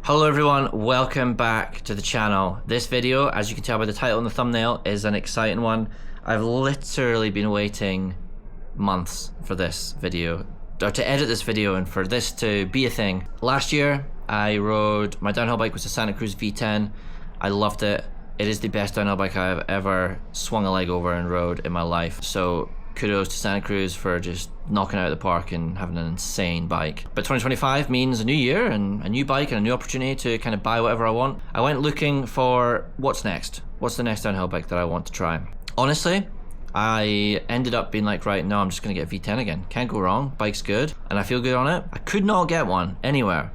Hello everyone, welcome back to the channel. This video, as you can tell by the title and the thumbnail, is an exciting one. I've literally been waiting months for this video, or to edit this video and for this to be a thing. Last year, I rode, my downhill bike was a Santa Cruz V10. I loved it. It is the best downhill bike I've ever swung a leg over and rode in my life. So kudos to Santa Cruz for just knocking it out of the park and having an insane bike. But 2025 means a new year and a new bike and a new opportunity to kind of buy whatever I want. I went looking for what's next. What's the next downhill bike that I want to try? Honestly, I ended up being like, right, no, I'm just gonna get a V10 again. Can't go wrong, bike's good, and I feel good on it. I could not get one anywhere,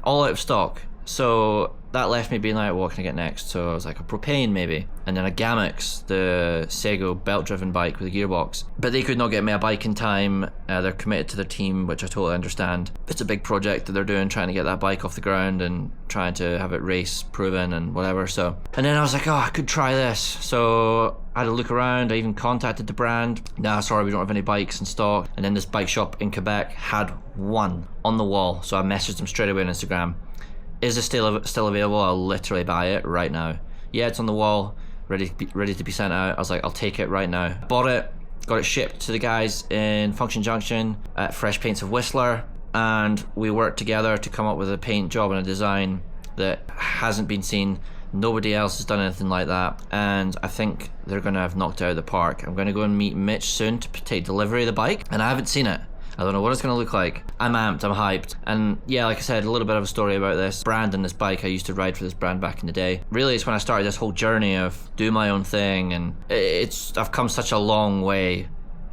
all out of stock. So that left me being like, what can I get next? So I was like, a Propane maybe, and then a Gamex, the Sego belt-driven bike with a gearbox. But they could not get me a bike in time. They're committed to their team, which I totally understand. It's a big project that they're doing, trying to get that bike off the ground and trying to have it race proven and whatever. So, and then I was like, oh, I could try this. So I had a look around. I even contacted the brand. Nah, sorry, we don't have any bikes in stock. And then this bike shop in Quebec had one on the wall. So I messaged them straight away on Instagram. Is it still available? I'll literally buy it right now. Yeah, it's on the wall, ready to be sent out. I was like, I'll take it right now. Bought it, got it shipped to the guys in Function Junction at Fresh Paints of Whistler, and we worked together to come up with a paint job and a design that hasn't been seen. Nobody else has done anything like that, and I think they're gonna have knocked it out of the park. I'm gonna go and meet Mitch soon to take delivery of the bike, and I haven't seen it. I don't know what it's going to look like. I'm amped, I'm hyped. And yeah, like I said, a little bit of a story about this brand and this bike. I used to ride for this brand back in the day. Really, it's when I started this whole journey of do my own thing, and I've come such a long way,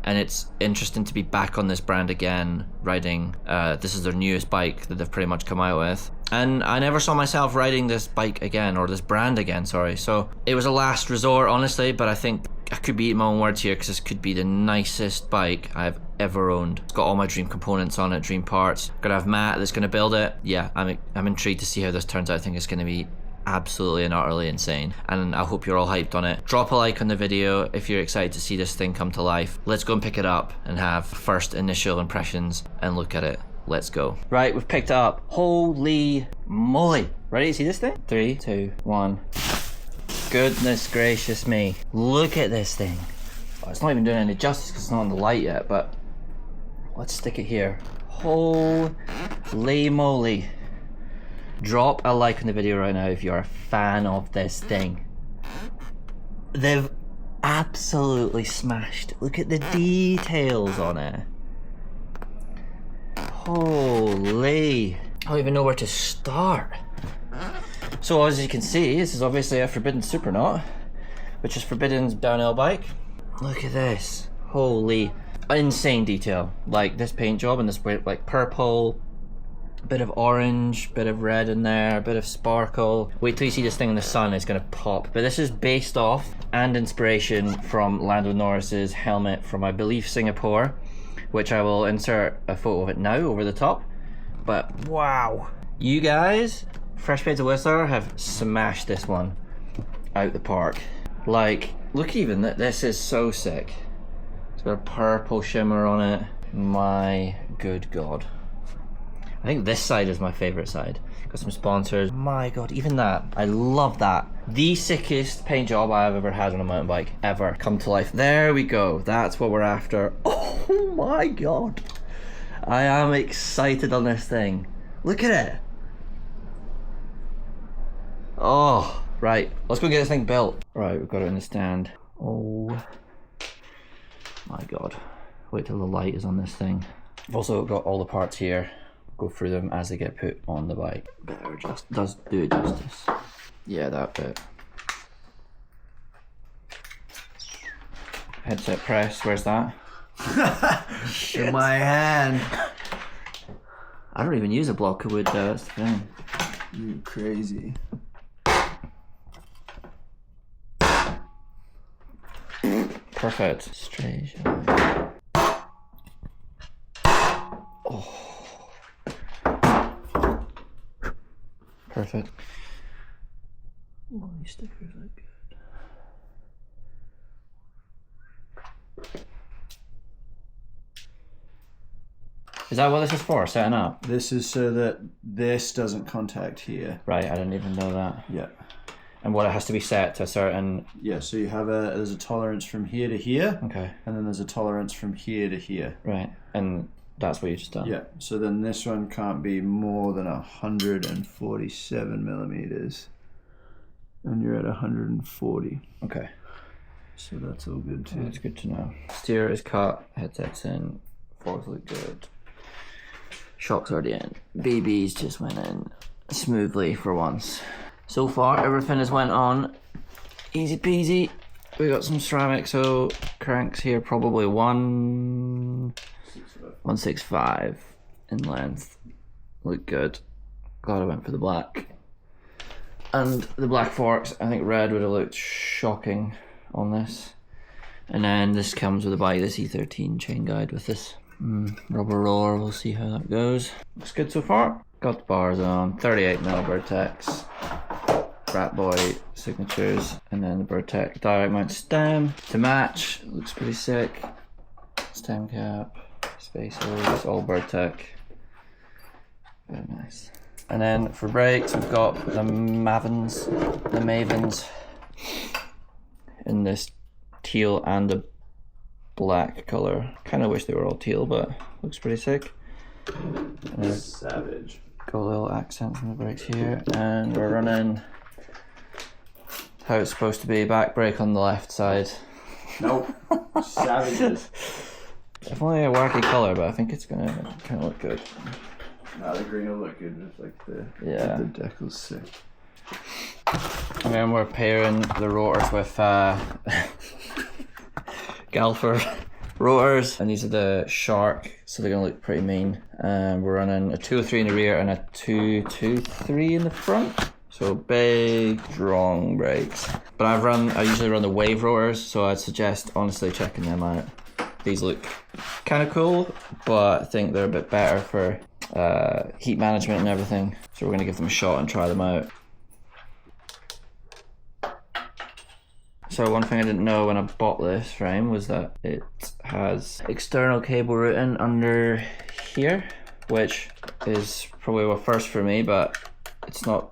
and it's interesting to be back on this brand again, riding. This is their newest bike that they've pretty much come out with. And I never saw myself riding this bike again, or this brand again, sorry. So it was a last resort, honestly, but I think I could be eating my own words here because this could be the nicest bike I've ever owned. It's got all my dream components on it, dream parts. Gonna have Matt that's gonna build it. Yeah, I'm intrigued to see how this turns out. I think it's gonna be absolutely and utterly insane, and I hope you're all hyped on it. Drop a like on the video if you're excited to see this thing come to life. Let's go and pick it up and have first initial impressions and look at it. Let's go. Right, we've picked it up. Holy moly. Ready to see this thing? 3, 2, 1. Goodness gracious me. Look at this thing. Oh, it's not even doing any justice because it's not on the light yet, but let's stick it here. Holy moly. Drop a like on the video right now if you're a fan of this thing. They've absolutely smashed. Look at the details on it. Holy. I don't even know where to start. So as you can see, this is obviously a Forbidden Supernaut, which is Forbidden's downhill bike. Look at this. Holy. Insane detail. Like this paint job and this like purple, bit of orange, bit of red in there, a bit of sparkle. Wait till you see this thing in the sun, it's gonna pop. But this is based off and inspiration from Lando Norris's helmet from, I believe, Singapore, which I will insert a photo of it now over the top. But wow. You guys, Fresh Paints of Whistler, have smashed this one out the park. Like, look, even this is so sick. It's got a purple shimmer on it. My good god. I think this side is my favorite side. Got some sponsors. My god, even that. I love that. The sickest paint job I've ever had on a mountain bike ever come to life. There we go. That's what we're after. Oh my god. I am excited on this thing. Look at it. Oh, right. Let's go get this thing built. Right, we've got it in the stand. Oh my god. Wait till the light is on this thing. I've also got all the parts here. Go through them as they get put on the bike. Better just does do it justice. Yeah, that bit. Headset press, where's that? In my hand. I don't even use a block of wood though, that's the thing. You crazy. Perfect. Straight. Oh. Perfect. Oh, these stickers look good. Is that what this is for? Setting up? This is so that this doesn't contact here. Right, I didn't even know that. Yeah. And what, it has to be set to a certain... Yeah, so you have there's a tolerance from here to here. Okay. And then there's a tolerance from here to here. Right, and that's what you just done? Yeah, so then this one can't be more than 147 millimeters. And you're at 140. Okay. So that's all good too. That's good to know. Steer is cut, headset's in, forks look good. Shock's already in. BB's just went in smoothly for once. So far, everything has went on easy peasy. We got some ceramic, so cranks here probably 165 in length. Look good. Glad I went for the black. And the black forks, I think red would have looked shocking on this. And then this comes with a bike, this E13 chain guide with this rubber roller. We'll see how that goes. Looks good so far. Got the bars on, 38mm Bertex, Rat Boy signatures, and then the Bertex direct mount stem to match. Looks pretty sick. Stem cap, spacers, all Bertex. Very nice. And then for brakes, we've got the Mavens in this teal and a black color. Kind of wish they were all teal, but looks pretty sick. Savage. Got a little accents on the brakes here, and we're running how it's supposed to be. Back brake on the left side. Nope. Savages. Definitely a wacky color, but I think it's gonna kind of look good. No, the green will look good with like the decal's sick. And then we're pairing the rotors with Galfer rotors, and these are the Shark, so they're gonna look pretty mean. We're running a 203 in the rear and a 223 in the front. So big, strong brakes. But I usually run the Wave rotors, so I'd suggest honestly checking them out. These look kind of cool, but I think they're a bit better for heat management and everything. So we're gonna give them a shot and try them out. So one thing I didn't know when I bought this frame was that it has external cable routing under here, which is probably a first for me, but it's not.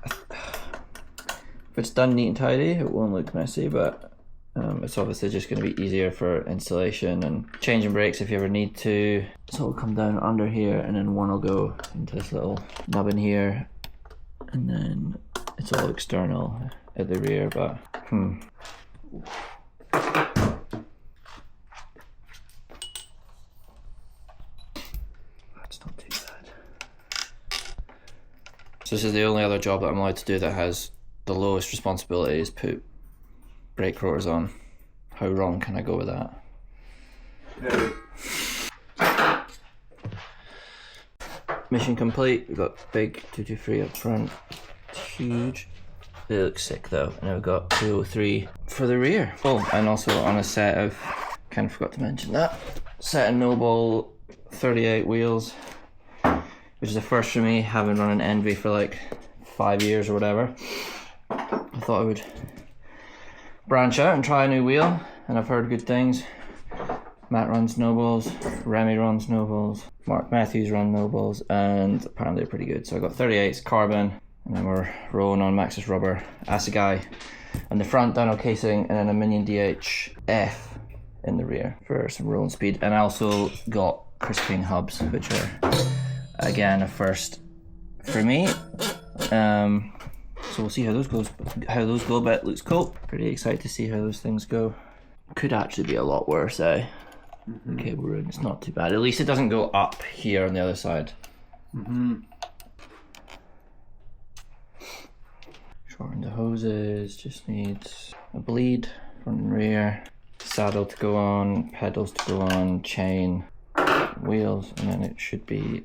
If it's done neat and tidy, it won't look messy, but it's obviously just going to be easier for installation and changing brakes if you ever need to. So it'll come down under here, and then one will go into this little nub in here, and then it's all external at the rear, but that's not too bad. So this is the only other job that I'm allowed to do that has the lowest responsibility, is put brake rotors on. How wrong can I go with that? Yeah. Mission complete. We've got big 223 up front. It's huge. They look sick though. And we've got 203 for the rear. Oh, and also on a set of, kind of forgot to mention that, set of Noble 38 wheels, which is a first for me, having run an Envy for like 5 years or whatever. I thought I would branch out and try a new wheel, and I've heard good things. Matt runs Nobles, Remy runs Nobles, Mark Matthews runs Nobles, and apparently they're pretty good. So I got 38s carbon, and then we're rolling on Maxxis rubber Assegai on the front, dyno casing, and then a Minion DHF in the rear for some rolling speed. And I also got Crispine hubs, which are again a first for me. So we'll see how those go, but it looks cool. Pretty excited to see how those things go. Could actually be a lot worse, eh? The cable room, it's not too bad. At least it doesn't go up here on the other side. Shorten the hoses, just needs a bleed front and rear, saddle to go on, pedals to go on, chain, wheels, and then it should be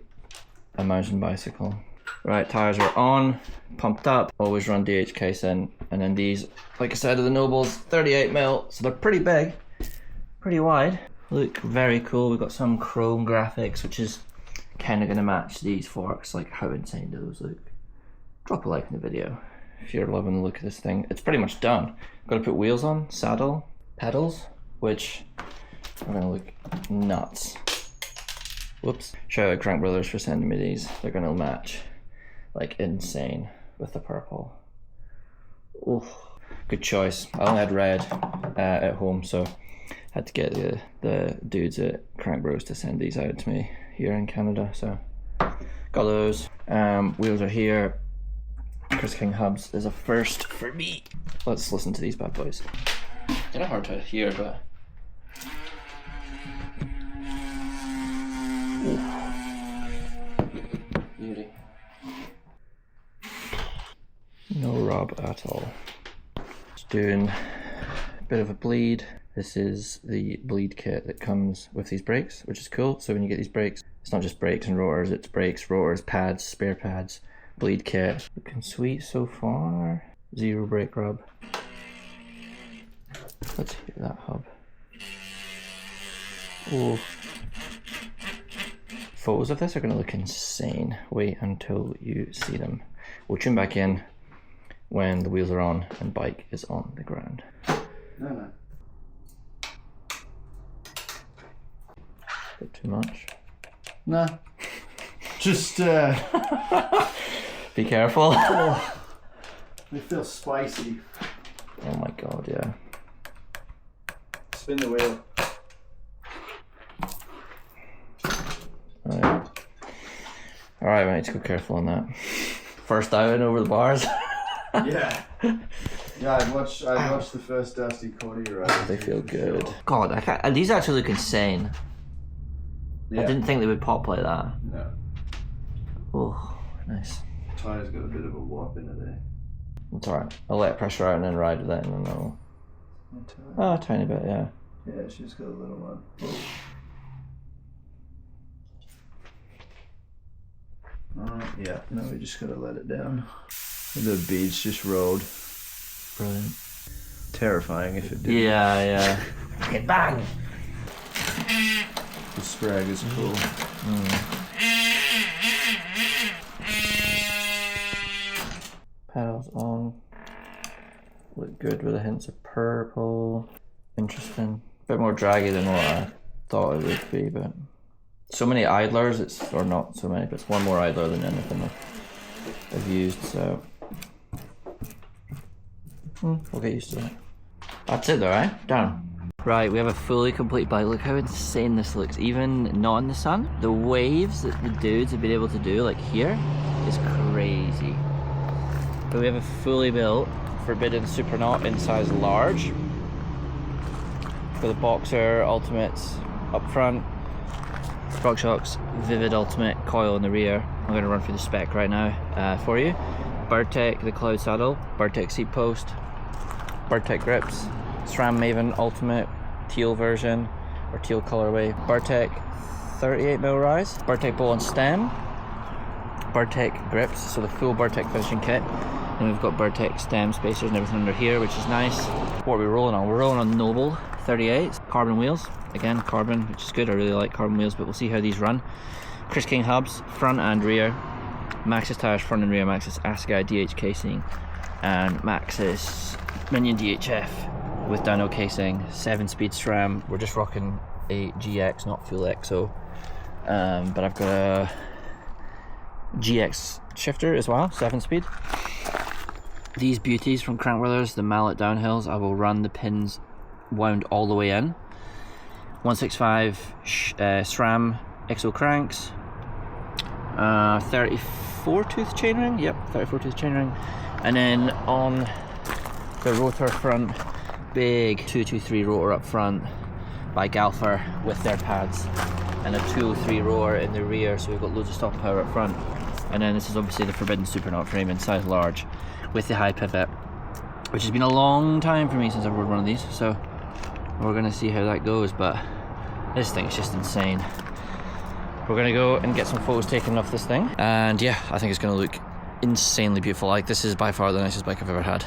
a mountain bicycle. Right, tires are on, pumped up, always run DH casing, and then these, like I said, are the Nobles 38mm, so they're pretty big, pretty wide. Look very cool. We've got some chrome graphics, which is kind of going to match these forks. Like, how insane do those look? Drop a like in the video if you're loving the look of this thing. It's pretty much done. Got to put wheels on, saddle, pedals, which are going to look nuts. Whoops. Shout out Crank Brothers for sending me these. They're gonna match like insane with the purple. Ooh, good choice. I only had red at home, so had to get the dudes at Crank Bros to send these out to me here in Canada. So got those. Wheels are here. Chris King hubs is a first for me. Let's listen to these bad boys. Kind of hard to hear, but. Ooh. Beauty. No rub at all. Just doing a bit of a bleed. This is the bleed kit that comes with these brakes, which is cool. So when you get these brakes, it's not just brakes and rotors, it's brakes, rotors, pads, spare pads, bleed kit. Looking sweet so far. Zero brake rub. Let's hear that hub. Oh. Photos of this are gonna look insane. Wait until you see them. We'll tune back in when the wheels are on and bike is on the ground. No. Bit too much. Nah. Just be careful. They feel spicy. Oh my god, yeah. Spin the wheel. Alright, we need to go careful on that. First diving over the bars. Yeah. Yeah, I watched the first Dusty Cody ride. They feel good. God, I can't, these actually look insane. Yeah. I didn't think they would pop like that. No. Oh, nice. Tyre's got a bit of a whop in it there. It's alright. I'll let it pressure out and then ride with it and then I'll... Oh, a tiny bit, yeah. Yeah, she's got a little one. Yeah, no, we just gotta let it down. The beads just rolled. Brilliant. Terrifying if it did. Yeah. Okay, bang! The Sprag is cool. Pedals on. Look good with the hints of purple. Interesting. A bit more draggy than what I thought it would be, but so many idlers, or not so many, but it's one more idler than anything I've used, so we'll get used to that. That's it though, right? Done. Right, we have a fully complete bike. Look how insane this looks, even not in the sun. The waves that the dudes have been able to do, like here, is crazy. But we have a fully built Forbidden Supernaut in size large. For the Boxer Ultimates up front. Sprock Shocks Vivid Ultimate coil in the rear. I'm going to run through the spec right now for you. Birdtech the Cloud Saddle, Birdtech seat post, Birdtech grips, SRAM Maven Ultimate teal version or teal colorway, Birdtech 38mm rise, Birdtech bowl and stem, Birdtech grips, so the full Birdtech finishing kit. And we've got Birdtech stem spacers and everything under here, which is nice. What are we rolling on? We're rolling on Noble 38s, carbon wheels. Again, carbon, which is good. I really like carbon wheels, but we'll see how these run. Chris King hubs, front and rear. Maxxis tires, front and rear. Maxxis Assegai DH casing. And Maxxis Minion DHF with dyno casing. 7-speed SRAM. We're just rocking a GX, not full XO. But I've got a GX shifter as well, 7-speed. These beauties from Crank Brothers, the Mallet downhills, I will run the pins wound all the way in. 165 SRAM XO cranks, 34 tooth chainring, yep, 34 tooth chainring, and then on the rotor front, big 223 rotor up front by Galfer with their pads, and a 203 rotor in the rear, so we've got loads of stopping power up front. And then this is obviously the Forbidden Supernaut frame in size large with the high pivot, which has been a long time for me since I've rode one of these, so we're gonna see how that goes. But this thing is just insane. We're gonna go and get some photos taken of this thing, and yeah, I think it's gonna look insanely beautiful. Like, this is by far the nicest bike I've ever had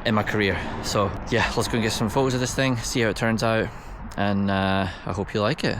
in my career. So yeah, let's go and get some photos of this thing, see how it turns out, and I hope you like it.